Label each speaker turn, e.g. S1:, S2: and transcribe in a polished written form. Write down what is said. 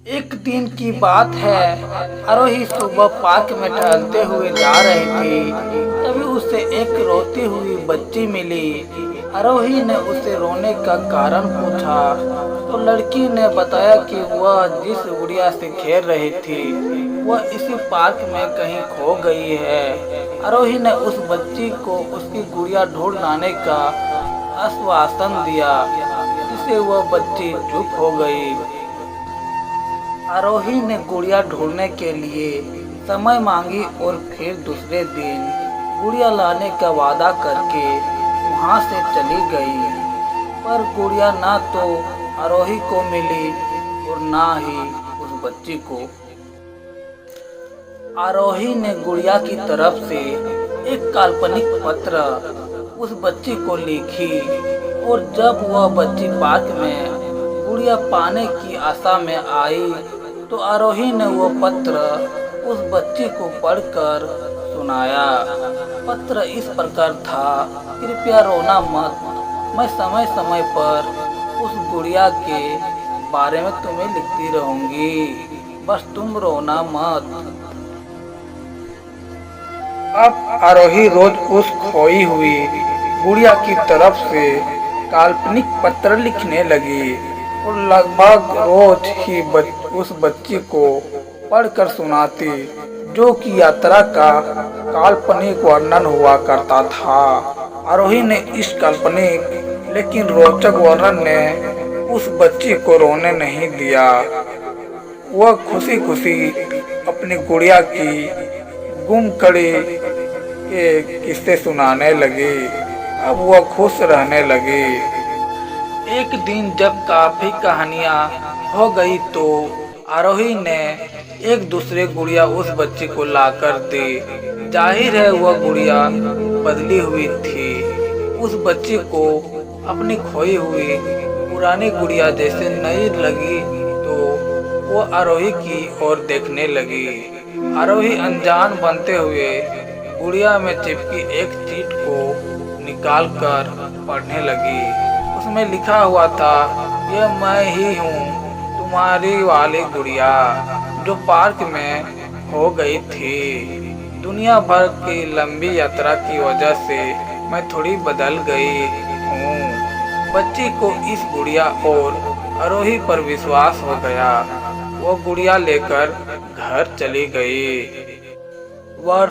S1: एक दिन की बात है। आरोही सुबह पार्क में टहलते हुए जा रही थी। तभी उसे एक रोती हुई बच्ची मिली। आरोही ने उसे रोने का कारण पूछा तो लड़की ने बताया कि वह जिस गुड़िया से खेल रही थी वह इसी पार्क में कहीं खो गई है। आरोही ने उस बच्ची को उसकी गुड़िया ढूंढ लाने का आश्वासन दिया, जिससे वह बच्ची चुप हो गई। आरोही ने गुड़िया ढूंढने के लिए समय मांगी और फिर दूसरे दिन गुड़िया लाने का वादा करके वहां से चली गई। पर गुड़िया ना तो आरोही को मिली और ना ही उस बच्ची को। आरोही ने गुड़िया की तरफ से एक काल्पनिक पत्र उस बच्ची को लिखी और जब वह बच्ची पार्क में गुड़िया पाने की आशा में आई तो आरोही ने वो पत्र उस बच्ची को पढ़कर सुनाया। पत्र इस प्रकार था, कृपया रोना मत, मैं समय समय पर उस गुड़िया के बारे में तुम्हें लिखती रहूंगी, बस तुम रोना मत। अब आरोही रोज उस खोई हुई गुड़िया की तरफ से काल्पनिक पत्र लिखने लगी और लगभग रोज ही उस बच्ची को पढ़कर सुनाती, जो कि यात्रा का काल्पनिक वर्णन हुआ करता था। आरोही ने इस काल्पनिक लेकिन रोचक वर्णन ने उस बच्ची को रोने नहीं दिया। वह खुशी खुशी अपनी गुड़िया की गुम कड़ी के किस्से सुनाने लगी। अब वह खुश रहने लगी। एक दिन जब काफी कहानियां हो गई तो आरोही ने एक दूसरे गुड़िया उस बच्ची को लाकर दी। जाहिर है वह गुड़िया बदली हुई थी। उस बच्ची को अपनी खोई हुई पुरानी गुड़िया जैसे नई लगी तो वो आरोही की ओर देखने लगी। आरोही अनजान बनते हुए गुड़िया में चिपकी एक चीट को निकालकर पढ़ने लगी। उसमें लिखा हुआ था, यह मैं ही हूँ, तुम्हारी वाली गुड़िया जो पार्क में हो गई थी। दुनिया भर की लंबी यात्रा की वजह से मैं थोड़ी बदल गई हूँ। बच्ची को इस गुड़िया और आरोही पर विश्वास हो गया। वो गुड़िया लेकर घर चली गई। वह